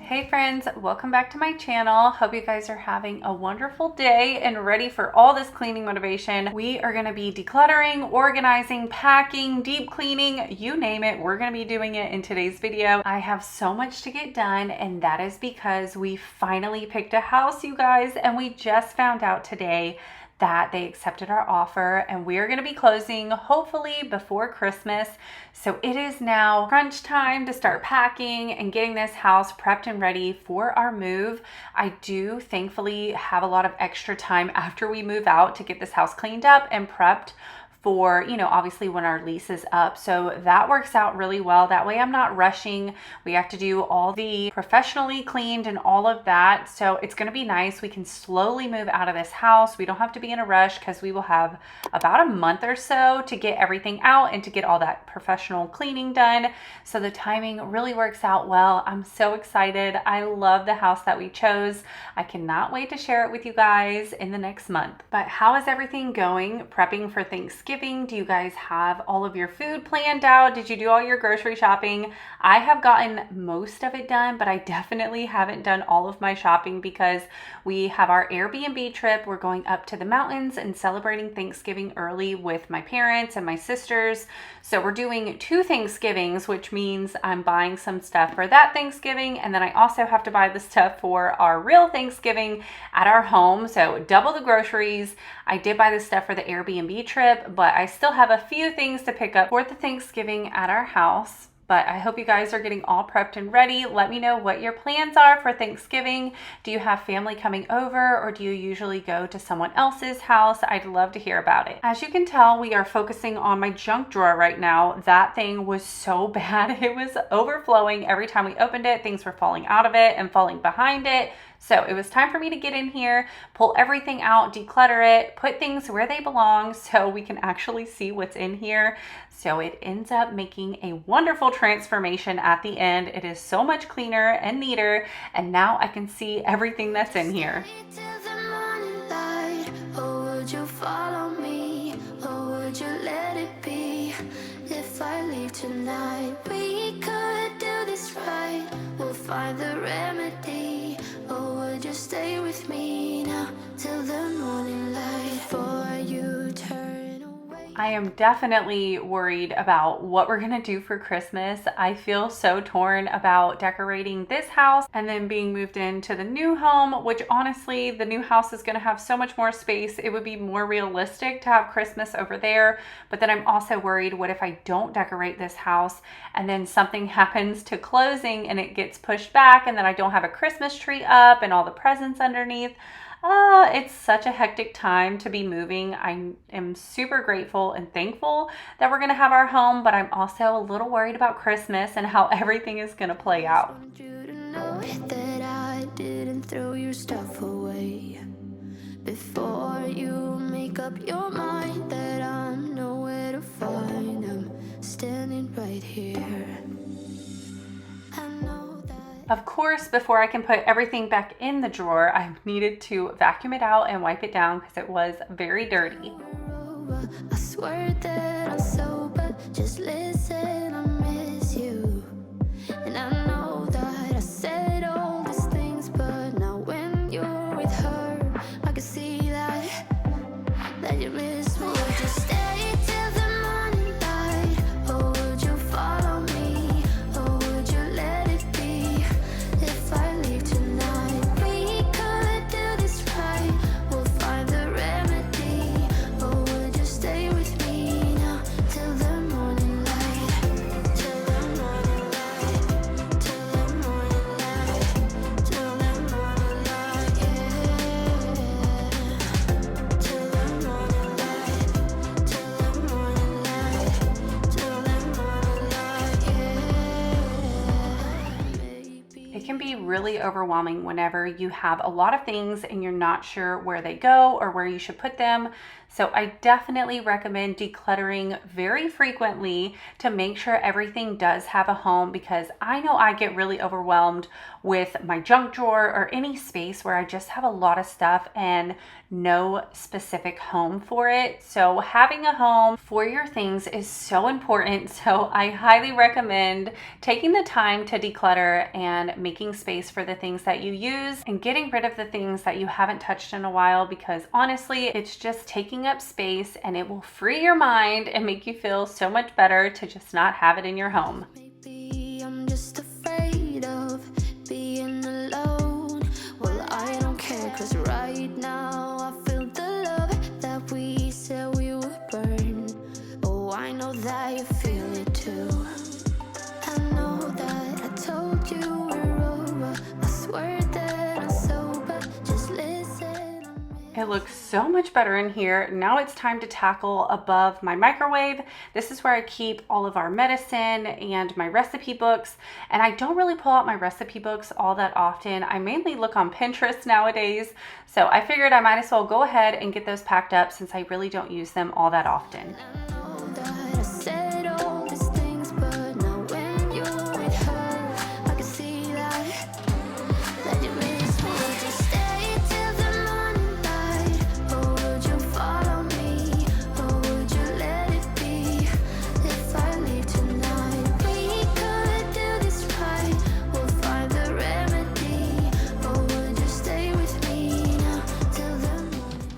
Hey friends, welcome back to my channel. Hope you guys are having a wonderful day and ready for all this cleaning motivation. We are going to be decluttering, organizing, packing, deep cleaning, you name it. We're going to be doing it in today's video. I have so much to get done, and that is because we finally picked a house, you guys, and we just found out today that they accepted our offer, and we are going to be closing hopefully before Christmas. So it is now crunch time to start packing and getting this house prepped and ready for our move. I do thankfully have a lot of extra time after we move out to get this house cleaned up and prepped for, obviously when our lease is up. So that works out really well. That way I'm not rushing. We have to do all the professionally cleaned and all of that. So it's going to be nice. We can slowly move out of this house. We don't have to be in a rush because we will have about a month or so to get everything out and to get all that professional cleaning done. So the timing really works out well. I'm so excited. I love the house that we chose. I cannot wait to share it with you guys in the next month. But how is everything going prepping for Thanksgiving? Do you guys have all of your food planned out? Did you do all your grocery shopping? I have gotten most of it done, but I definitely haven't done all of my shopping because we have our Airbnb trip. We're going up to the mountains and celebrating Thanksgiving early with my parents and my sisters. So we're doing 2 Thanksgivings, which means I'm buying some stuff for that Thanksgiving, and then I also have to buy the stuff for our real Thanksgiving at our home. So double the groceries. I did buy the stuff for the Airbnb trip, but I still have a few things to pick up for the Thanksgiving at our house. But I hope you guys are getting all prepped and ready. Let me know what your plans are for Thanksgiving. Do you have family coming over, or do you usually go to someone else's house? I'd love to hear about it. As you can tell, we are focusing on my junk drawer right now. That thing was so bad. It was overflowing. Every time we opened it, things were falling out of it and falling behind it. So it was time for me to get in here, pull everything out, declutter it, put things where they belong so we can actually see what's in here. So it ends up making a wonderful transformation at the end. It is so much cleaner and neater, and now I can see everything that's in here. Tonight we could do this right. We'll find the remedy. Or would you stay with me now till the morning light? Before you turn away. I am definitely worried about what we're gonna do for Christmas. I feel so torn about decorating this house and then being moved into the new home, which honestly, the new house is gonna have so much more space. It would be more realistic to have Christmas over there. But then I'm also worried, what if I don't decorate this house and then something happens to closing and it gets pushed back, and then I don't have a Christmas tree up and all the presents underneath? It's such a hectic time to be moving. I am super grateful and thankful that we're going to have our home, but I'm also a little worried about Christmas and how everything is going to play out. I want you to know that I didn't throw your stuff away. Before you make up your mind that I'm nowhere to find, I'm standing right here. I know that. Of course, before I can put everything back in the drawer, I needed to vacuum it out and wipe it down because it was very dirty. I swear that I'm sober, just listen, I miss you. And I know that I said all these things, but now when you're with her, I can see that you miss me. Would you stay till the morning light, or would you follow me, or would you let it be? If I leave tonight, we could do this right. We'll find the remedy. Or would you stay with me now till the morning light? Till the morning light. Till the morning light. Till the morning light. Yeah. Till the morning light. Till the morning light. Till the morning light. Yeah. Maybe. It can be really overwhelming whenever you have a lot of things and you're not sure where they go or where you should put them. So I definitely recommend decluttering very frequently to make sure everything does have a home, because I know I get really overwhelmed with my junk drawer or any space where I just have a lot of stuff and no specific home for it. So having a home for your things is so important. So I highly recommend taking the time to declutter and making space for the things that you use and getting rid of the things that you haven't touched in a while, because honestly, it's just taking up space and it will free your mind and make you feel so much better to just not have it in your home. Maybe I'm just afraid of being alone. Well, I don't care, 'cause right now I feel the love that we said we would burn. Oh, I know that you feel it too. I know that I told you we're over. I swear that I'm sober. Just listen. It looks so much better in here. Now it's time to tackle above my microwave. This is where I keep all of our medicine and my recipe books. And I don't really pull out my recipe books all that often. I mainly look on Pinterest nowadays. So I figured I might as well go ahead and get those packed up, since I really don't use them all that often. I know that I said all these things, but now when you're with her, I can see that you miss me. Would you stay till the morning light, or would you follow me, or would you let it be? If I leave tonight, we could do this right. We'll find the remedy, or would you stay with me now till the morning?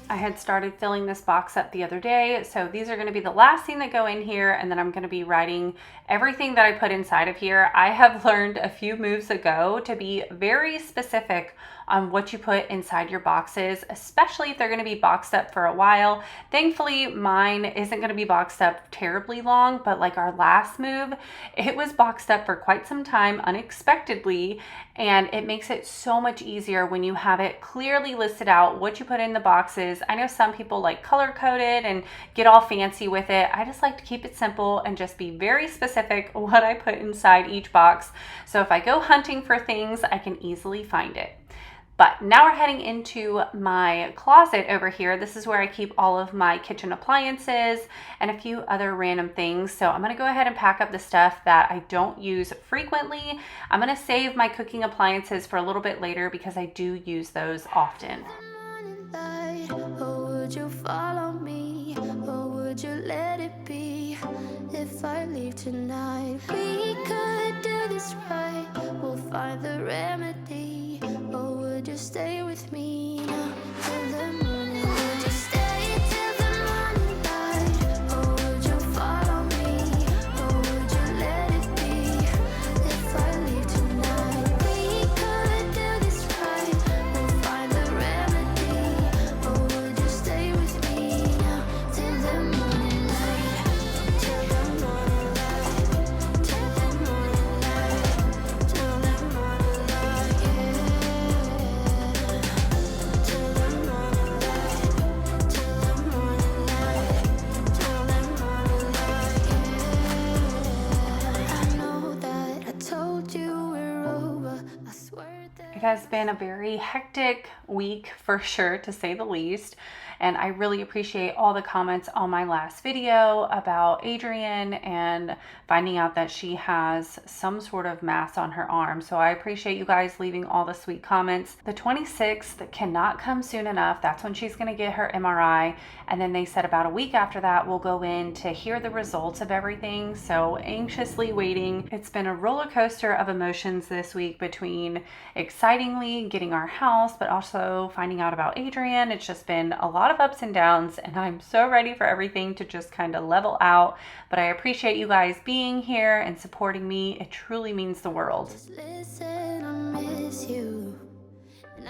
I had started filling this box up the other day, so these are going to be the last thing that go in here, and then I'm going to be writing everything that I put inside of here. I have learned a few moves ago to be very specific on what you put inside your boxes, especially if they're going to be boxed up for a while. Thankfully, mine isn't going to be boxed up terribly long, but like our last move, it was boxed up for quite some time unexpectedly, and it makes it so much easier when you have it clearly listed out what you put in the boxes. I know some people like color coded and get all fancy with it. I just like to keep it simple and just be very specific what I put inside each box. So if I go hunting for things, I can easily find it. But now we're heading into my closet over here. This is where I keep all of my kitchen appliances and a few other random things. So I'm gonna go ahead and pack up the stuff that I don't use frequently. I'm gonna save my cooking appliances for a little bit later, because I do use those often. Morning light, or would you follow me, or would you let it be? If I leave tonight, we could do this right. We'll find the remedy, or would you stay with me now till the morning? Would you stay till the morning light, or would you follow me, or would you let it be? If I leave tonight, we could do this right. We'll find the remedy, or would you stay with me now till the morning light, till the morning light, till the morning light, till the morning light, yeah. Till the morning light, till the morning light, till the morning light, yeah. I know that I told you we're over. I swear that It has been a very hectic week for sure, to say the least. And I really appreciate all the comments on my last video about Adrian and finding out that she has some sort of mass on her arm. So I appreciate you guys leaving all the sweet comments. The 26th cannot come soon enough. That's when she's going to get her MRI. And then they said about a week after that, we'll go in to hear the results of everything. So anxiously waiting. It's been a roller coaster of emotions this week, between excitingly getting our house, but also finding out about Adrian. It's just been a lot of ups and downs, and I'm so ready for everything to just kind of level out. But I appreciate you guys being here and supporting me. It truly means the world. just listen, I miss you.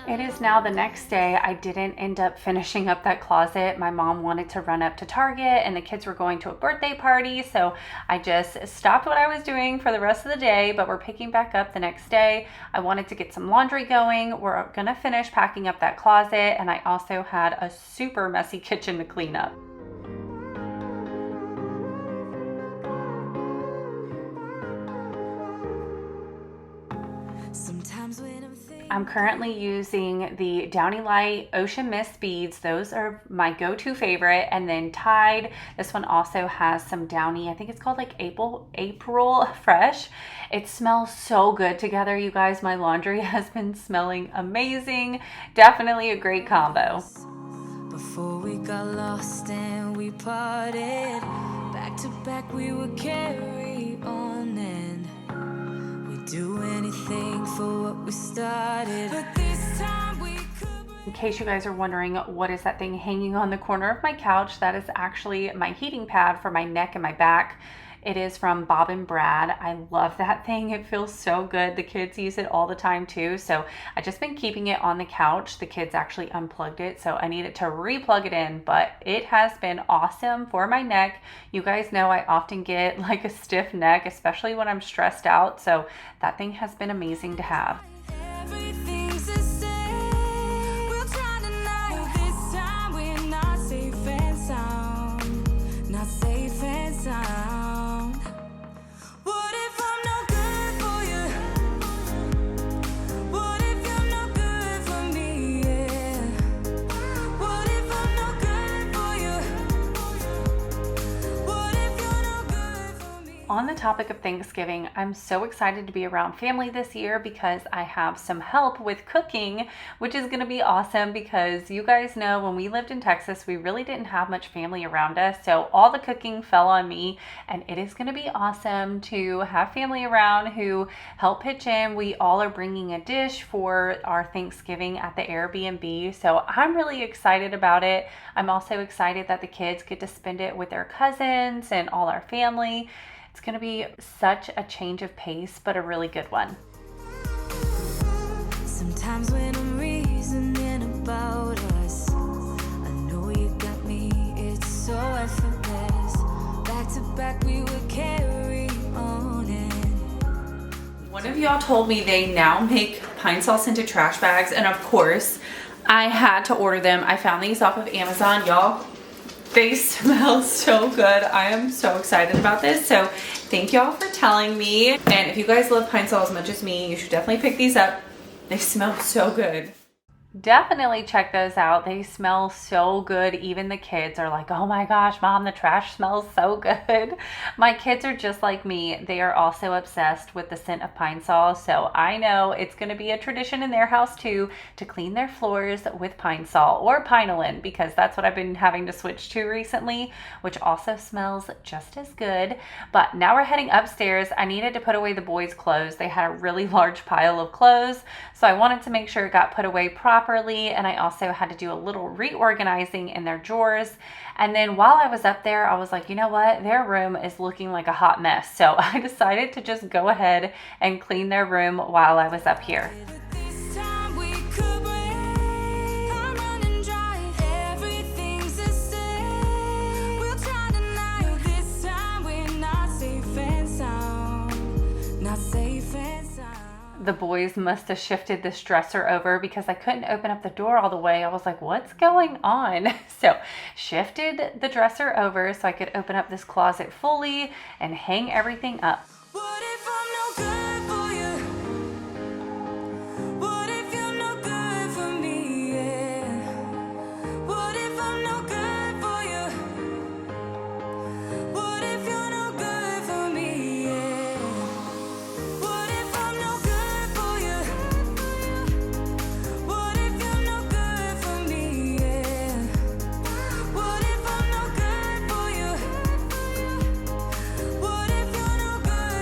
It is now the next day. I didn't end up finishing up that closet. My mom wanted to run up to Target, and the kids were going to a birthday party, so I just stopped what I was doing for the rest of the day, but we're picking back up the next day. I wanted to get some laundry going. We're gonna finish packing up that closet, and I also had a super messy kitchen to clean up. I'm currently using the Downy Light Ocean Mist beads. Those are my go-to favorite. And then Tide, this one also has some Downy, I think it's called like April Fresh. It smells so good together, you guys. My laundry has been smelling amazing. Definitely a great combo. Before we got lost and we parted, back to back we would carry on and we'd do anything for what we started. But this time we could. In case you guys are wondering, what is that thing hanging on the corner of my couch? That is actually my heating pad for my neck and my back. It is from Bob and Brad. I love that thing. It feels so good. The kids use it all the time too. So I've just been keeping it on the couch. The kids actually unplugged it, so I needed to re-plug it in, but it has been awesome for my neck. You guys know I often get like a stiff neck, especially when I'm stressed out. So that thing has been amazing to have. Everything's the same. We'll try tonight. This time we're not safe and sound. Not safe and sound. What if I'm no good for you? What if you're no good for me? Yeah. What if I'm no good for you? What if you're no good for me? On the topic of Thanksgiving, I'm so excited to be around family this year because I have some help with cooking, which is going to be awesome because you guys know when we lived in Texas, we really didn't have much family around us. So all the cooking fell on me, and it is going to be awesome to have family around who help pitch in. We all are bringing a dish for our Thanksgiving at the Airbnb. So I'm really excited about it. I'm also excited that the kids get to spend it with their cousins and all our family. It's going to be such a change of pace, but a really good one. Sometimes when I'm reasoning about us, I know you got me, it's so effortless. Back to back we would carry on and One of y'all told me they now make pine sol scented trash bags, and of course I had to order them. I found these off of Amazon, y'all. They smell so good. I am so excited about this. So thank y'all for telling me. And if you guys love pine sol as much as me, you should definitely pick these up. They smell so good. Definitely check those out. They smell so good. Even the kids are like, oh my gosh, Mom, the trash smells so good. My kids are just like me. They are also obsessed with the scent of pine sol. So I know it's going to be a tradition in their house too to clean their floors with pine sol or Pine-A-Lin, because that's what I've been having to switch to recently, which also smells just as good. But now we're heading upstairs. I needed to put away the boys' clothes. They had a really large pile of clothes, so I wanted to make sure it got put away properly. And I also had to do a little reorganizing in their drawers. And then while I was up there, I was like, you know what? Their room is looking like a hot mess. So I decided to just go ahead and clean their room while I was up here. this time we could break. I'm running dry. Everything's the same. We'll try tonight. This time we're not safe and sound. Not safe and sound. The boys must have shifted this dresser over because I couldn't open up the door all the way. I was like, what's going on? So shifted the dresser over so I could open up this closet fully and hang everything up. What if I'm no good for you? What if you're no good for me? Yeah. What if I'm no good for you? What if you're no good for me? Yeah. What if I'm no good for you? What if you're no good for me? Yeah. What if I'm no good for you? What if you're no good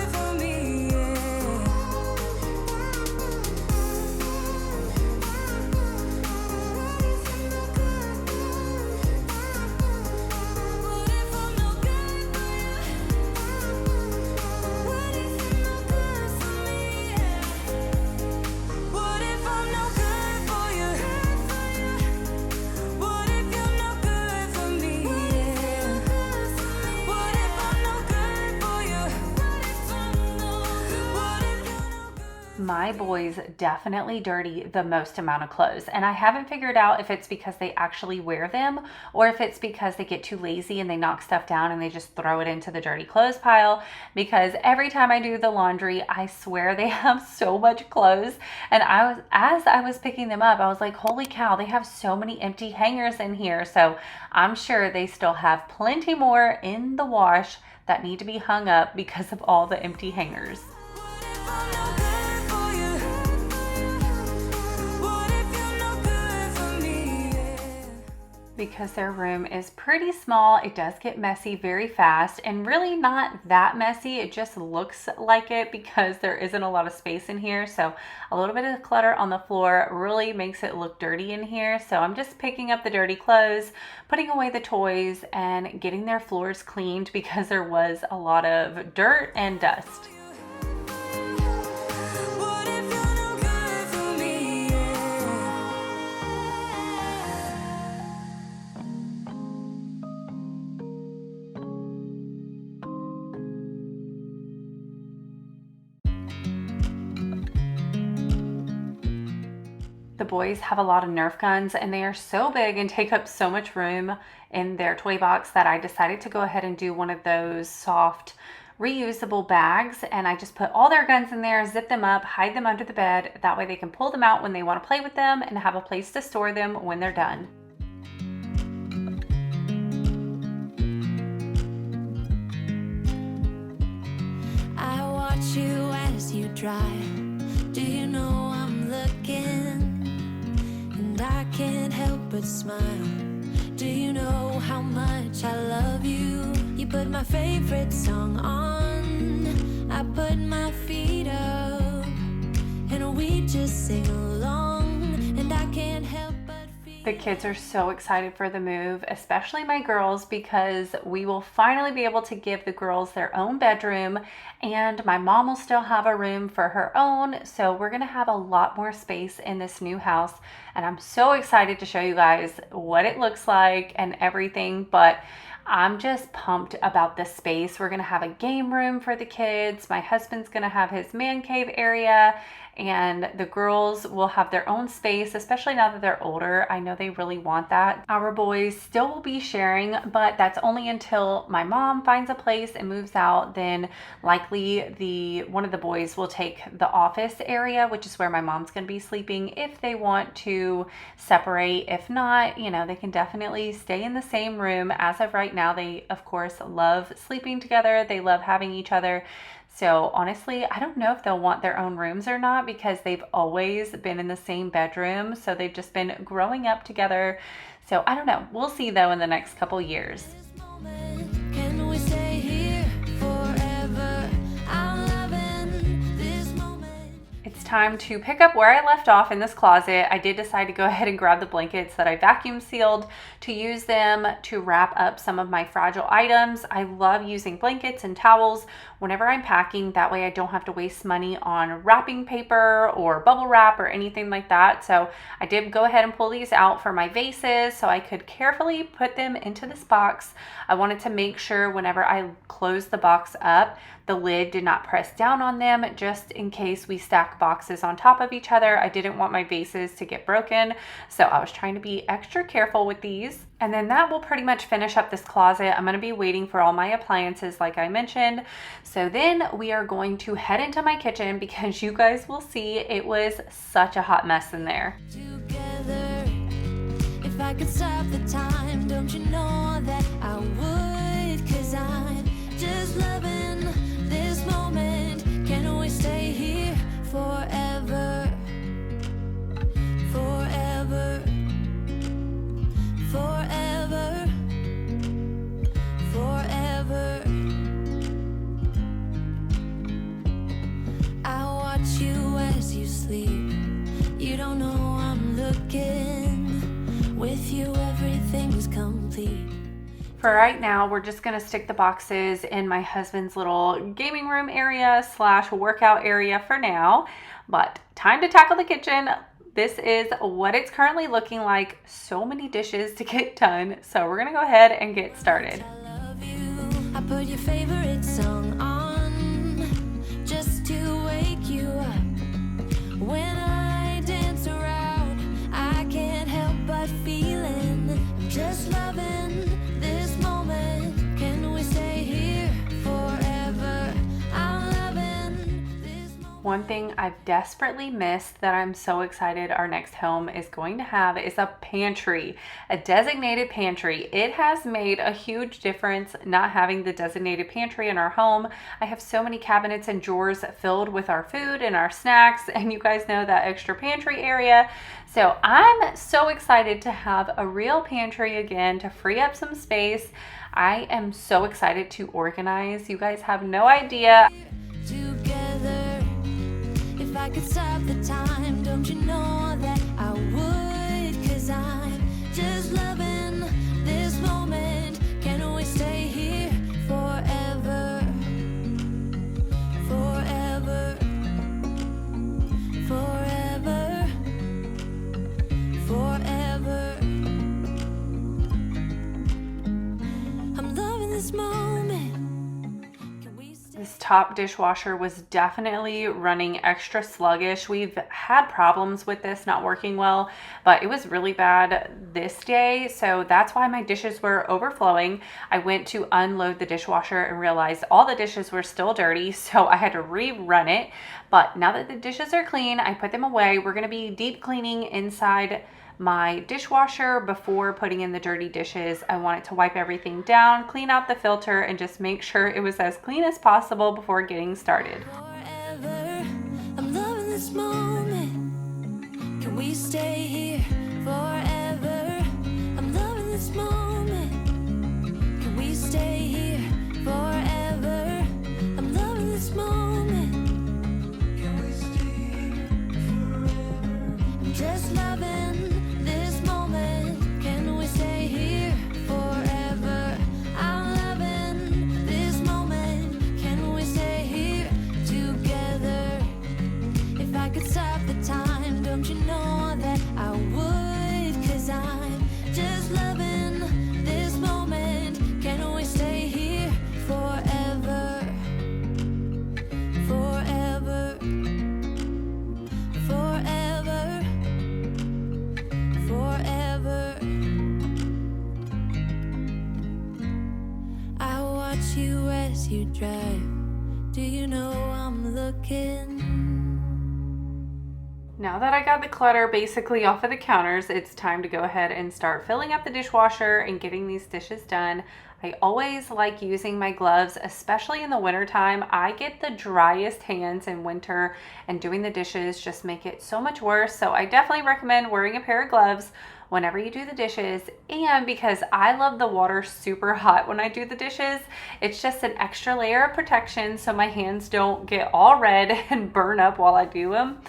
my boys definitely dirty the most amount of clothes. And I haven't figured out if it's because they actually wear them or if it's because they get too lazy and they knock stuff down and they just throw it into the dirty clothes pile. Because every time I do the laundry, I swear they have so much clothes. And as I was picking them up, I was like, holy cow, they have so many empty hangers in here. So I'm sure they still have plenty more in the wash that need to be hung up because of all the empty hangers. Because their room is pretty small, it does get messy very fast, and really not that messy. It just looks like it because there isn't a lot of space in here. So a little bit of clutter on the floor really makes it look dirty in here. So I'm just picking up the dirty clothes, putting away the toys, and getting their floors cleaned because there was a lot of dirt and dust. The boys have a lot of Nerf guns and they are so big and take up so much room in their toy box that I decided to go ahead and do one of those soft reusable bags, and I just put all their guns in there, zip them up, hide them under the bed. That way they can pull them out when they want to play with them and have a place to store them when they're done. I watch you as you drive. Do you know I'm looking? And I can't help but smile. Do you know how much I love you? You put my favorite song on. I put my feet up and we just sing along. And I can't help but feel. The kids are so excited for the move, especially my girls, because we will finally be able to give the girls their own bedroom, and my mom will still have a room for her own. So we're gonna have a lot more space in this new house, and I'm so excited to show you guys what it looks like and everything. But I'm just pumped about this space. We're gonna have a game room for the kids. My husband's gonna have his man cave area, and the girls will have their own space, especially now that they're older. I know they really want that. Our boys still will be sharing, but that's only until my mom finds a place and moves out. Then likely one of the boys will take the office area, which is where my mom's gonna be sleeping, if they want to separate. If not, you know, they can definitely stay in the same room. As of right now, they of course love sleeping together. They love having each other. So honestly, I don't know if they'll want their own rooms or not, because they've always been in the same bedroom. So they've just been growing up together. So I don't know. We'll see though in the next couple years. Can we stay here forever? I'm loving this moment. It's time to pick up where I left off in this closet. I did decide to go ahead and grab the blankets that I vacuum sealed to use them to wrap up some of my fragile items. I love using blankets and towels whenever I'm packing. That way I don't have to waste money on wrapping paper or bubble wrap or anything like that. So I did go ahead and pull these out for my vases so I could carefully put them into this box. I wanted to make sure whenever I closed the box up, the lid did not press down on them, just in case we stack boxes on top of each other. I didn't want my vases to get broken, so I was trying to be extra careful with these. And then that will pretty much finish up this closet. I'm going to be waiting for all my appliances like I mentioned. So then we are going to head into my kitchen, because you guys will see it was such a hot mess in there. Together, if I could stop the time, don't you know that I would? 'Cause I'm just loving this moment. Can we stay here forever? Forever. Forever. Forever. I watch you as you sleep. You don't know I'm looking. With you everything's complete. For right now, we're just gonna stick the boxes in my husband's little gaming room area / workout area for now. But time to tackle the kitchen. This is what it's currently looking like. So many dishes to get done. So we're gonna go ahead and get started. I love you. I put your favorite song on just to wake you up. When I dance around, I can't help but feeling I'm just loving this moment. Can we stay here forever? I'm loving this moment. One thing I've desperately missed that I'm so excited our next home is going to have is a pantry, a designated pantry. It has made a huge difference not having the designated pantry in our home. I have so many cabinets and drawers filled with our food and our snacks, and you guys know that extra pantry area. So I'm so excited to have a real pantry again to free up some space. I am so excited to organize. You guys have no idea. Together, if I could stop the time, don't you know that I would? 'Cause I'm just loving this moment. Can we stay here forever? Forever. Forever. Forever. I'm loving this moment. Can we stay? This top dishwasher was definitely running extra sluggish. We've had problems with this not working well, but it was really bad this day. So that's why my dishes were overflowing. I went to unload the dishwasher and realized all the dishes were still dirty. So I had to rerun it. But now that the dishes are clean, I put them away. We're going to be deep cleaning inside my dishwasher before putting in the dirty dishes. I wanted to wipe everything down, clean out the filter, and just make sure it was as clean as possible before getting started. Forever, I'm loving this moment. Can we stay here forever? I'm loving this moment. Can we stay here forever? I'm loving this moment. Can we stay here forever? I'm just loving this moment. Can we stay here forever? I'm loving this moment. Can we stay here together? If I could stop the time, don't you know that I would? 'Cause I'm just loving this moment. Can we stay here forever? Forever. Forever. Forever. I watch you as you drive. Do you know I'm looking? Now that I got the clutter basically off of the counters, it's time to go ahead and start filling up the dishwasher and getting these dishes done. I always like using my gloves, especially in the wintertime. I get the driest hands in winter, and doing the dishes just make it so much worse. So I definitely recommend wearing a pair of gloves whenever you do the dishes. And because I love the water super hot when I do the dishes, it's just an extra layer of protection so my hands don't get all red and burn up while I do them.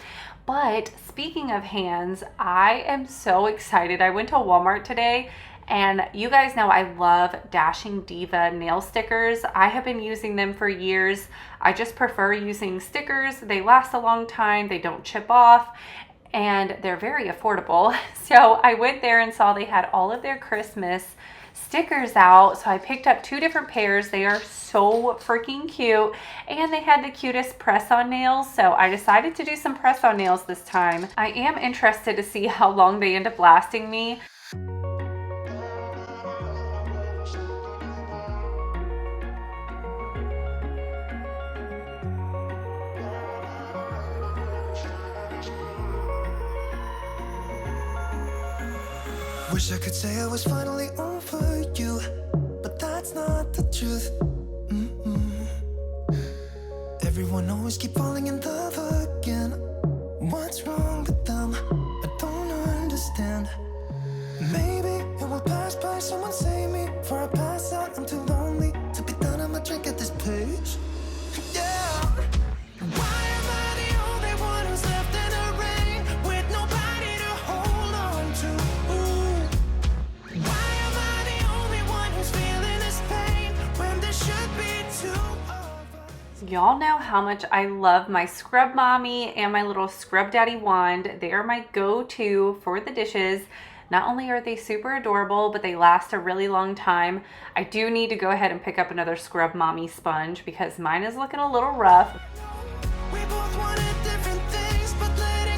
But speaking of hands, I am so excited. I went to Walmart today, and you guys know I love Dashing Diva nail stickers. I have been using them for years. I just prefer using stickers. They last a long time, they don't chip off, and they're very affordable. So I went there and saw they had all of their Christmas stickers out. So I picked up 2 different pairs. They are so freaking cute, and they had the cutest press-on nails. So I decided to do some press-on nails this time. I am interested to see how long they end up lasting me. Wish I could say I was finally over you, but that's not the truth. Everyone always keep falling in love again. What's wrong with them? I don't understand. Maybe it will pass by. Someone save me before I pass out. I'm too lonely to be done. I'ma drink at this page. Yeah. Why am I the only one who's left in the rain with nobody to hold on to? Why am I the only one who's feeling this pain when there should be 2 of us? Y'all know how much I love my Scrub Mommy and my little Scrub Daddy wand. They are my go-to for the dishes. Not only are they super adorable, but they last a really long time. I do need to go ahead and pick up another Scrub Mommy sponge because mine is looking a little rough. We both wanted different things, but let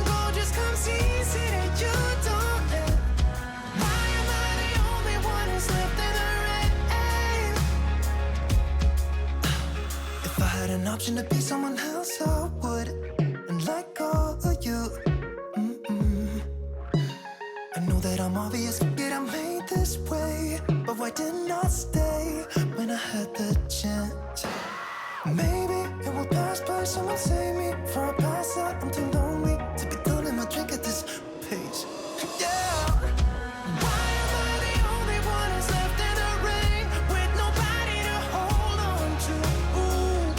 becomes easy that you don't end. Why am I the only one who's left in the rain? If I had an option to be someone else, I would, and let go of you. I know that I'm obvious, yet I'm made this way. But why didn't I stay when I had the chance? Maybe it will pass by, someone save me for a pass out. I'm too lonely to be done in my drink at this pace. Yeah. Why am I the only one who's left in the rain with nobody to hold on to? Ooh.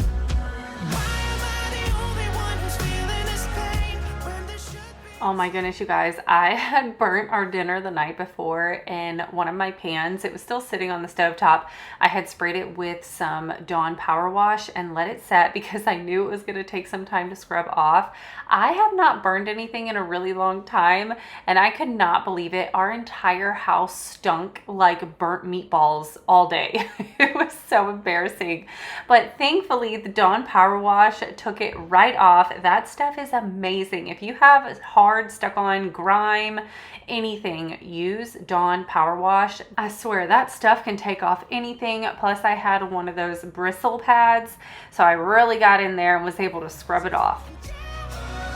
Why am I the only one who's feeling this pain when there should be? Oh my goodness, you guys, I had burnt our dinner the night before in one of my pans. It was still sitting on the stovetop. I had sprayed it with some Dawn Power Wash and let it set because I knew it was going to take some time to scrub off. I have not burned anything in a really long time, and I could not believe it. Our entire house stunk like burnt meatballs all day. It was so embarrassing. But thankfully, the Dawn Power Wash took it right off. That stuff is amazing. If you have hard, stuck on grime, anything, use Dawn Power Wash. I swear that stuff can take off anything. Plus I had one of those bristle pads, so I really got in there and was able to scrub it off.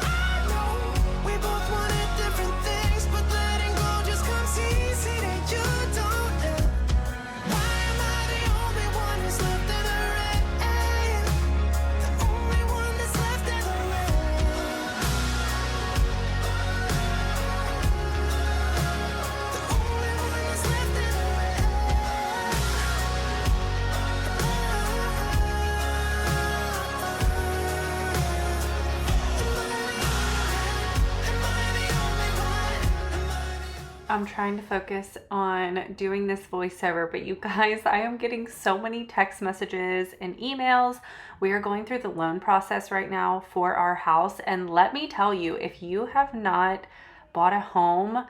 I know we both wanted different things, but letting go just comes easy that you don't end. Why am I the only one who's left in the rain? The only one that's left in the rain. The only one that's left in the I'm trying to focus on doing this voiceover, but you guys, I am getting so many text messages and emails. We are going through the loan process right now for our house, and let me tell you, if you have not bought a home,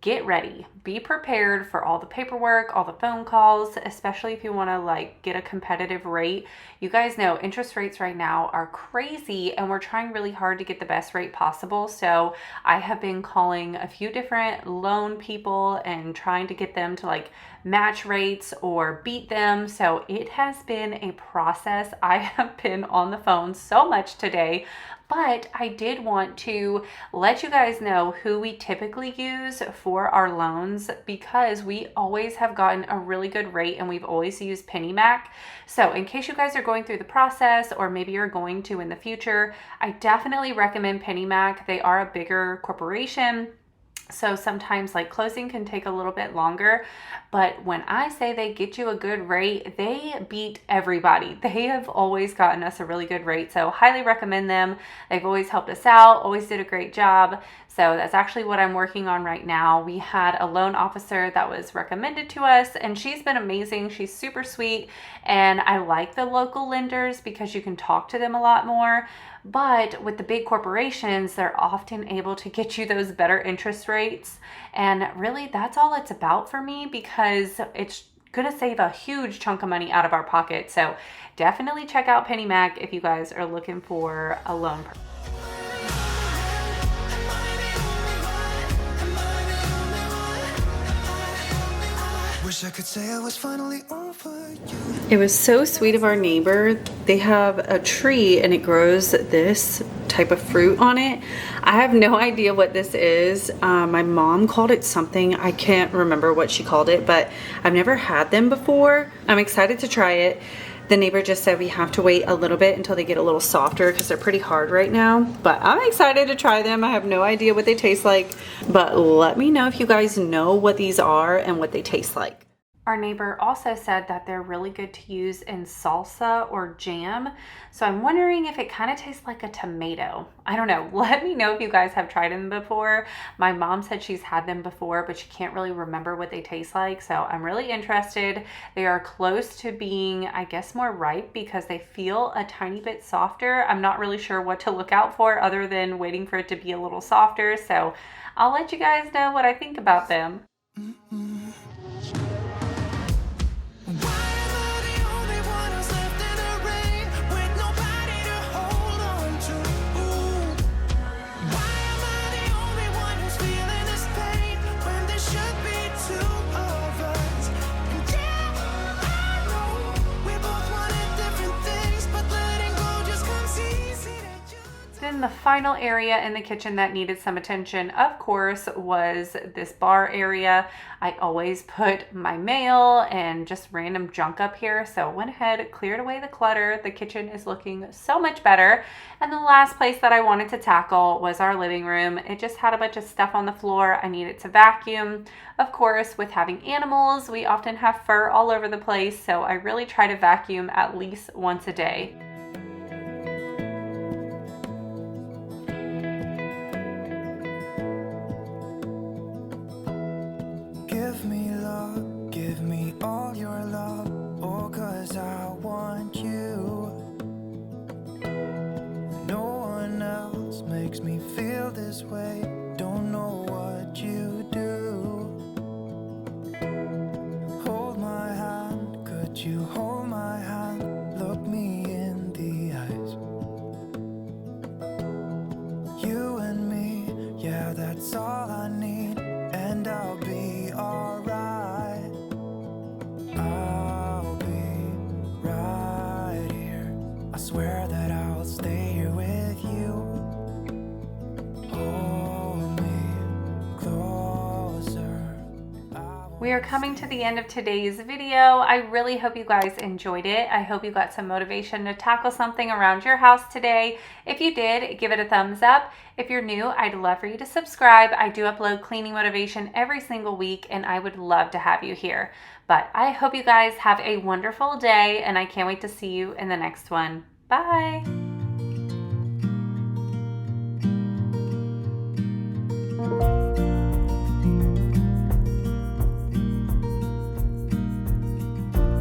get ready. Be prepared for all the paperwork, all the phone calls, especially if you want to like get a competitive rate. You guys know interest rates right now are crazy, and we're trying really hard to get the best rate possible. So I have been calling a few different loan people and trying to get them to like match rates or beat them. So it has been a process. I have been on the phone so much today. But I did want to let you guys know who we typically use for our loans, because we always have gotten a really good rate and we've always used PennyMac. So in case you guys are going through the process, or maybe you're going to in the future, I definitely recommend PennyMac. They are a bigger corporation, so sometimes like closing can take a little bit longer, but when I say they get you a good rate, they beat everybody. They have always gotten us a really good rate, so highly recommend them. They've always helped us out, always did a great job. So that's actually what I'm working on right now. We had a loan officer that was recommended to us, and she's been amazing. She's super sweet, and I like the local lenders because you can talk to them a lot more. But with the big corporations, they're often able to get you those better interest rates. And really, that's all it's about for me, because it's going to save a huge chunk of money out of our pocket. So definitely check out PennyMac if you guys are looking for a loan. Wish I could say I was finally over you. It was so sweet of our neighbor. They have a tree and it grows this type of fruit on it. I have no idea what this is. My mom called it something. I can't remember what she called it, but I've never had them before. I'm excited to try it. The neighbor just said we have to wait a little bit until they get a little softer because they're pretty hard right now. But I'm excited to try them. I have no idea what they taste like, but let me know if you guys know what these are and what they taste like. Our neighbor also said that they're really good to use in salsa or jam. So I'm wondering if it kind of tastes like a tomato. I don't know. Let me know if you guys have tried them before. My mom said she's had them before, but she can't really remember what they taste like. So I'm really interested. They are close to being, I guess, more ripe because they feel a tiny bit softer. I'm not really sure what to look out for other than waiting for it to be a little softer. So I'll let you guys know what I think about them. then the final area in the kitchen that needed some attention, of course, was this bar area. I always put my mail and just random junk up here, so I went ahead, cleared away the clutter. The kitchen is looking so much better. And the last place that I wanted to tackle was our living room. It just had a bunch of stuff on the floor I needed to vacuum. Of course, with having animals, we often have fur all over the place, so I really try to vacuum at least once a day. Give me love, give me all your love, oh, 'cause I want you. No one else makes me feel this way, don't know what you do. Hold my hand, could you hold my hand, look me in the eyes. You and me, yeah, that's all I need, and I'll be alright. I'll be right here. I swear that I'll stay here with you. Hold me closer. We are coming to the end of today's video. I really hope you guys enjoyed it. I hope you got some motivation to tackle something around your house today. If you did, give it a thumbs up. If you're new, I'd love for you to subscribe. I do upload cleaning motivation every single week, and I would love to have you here. But I hope you guys have a wonderful day, and I can't wait to see you in the next one. Bye.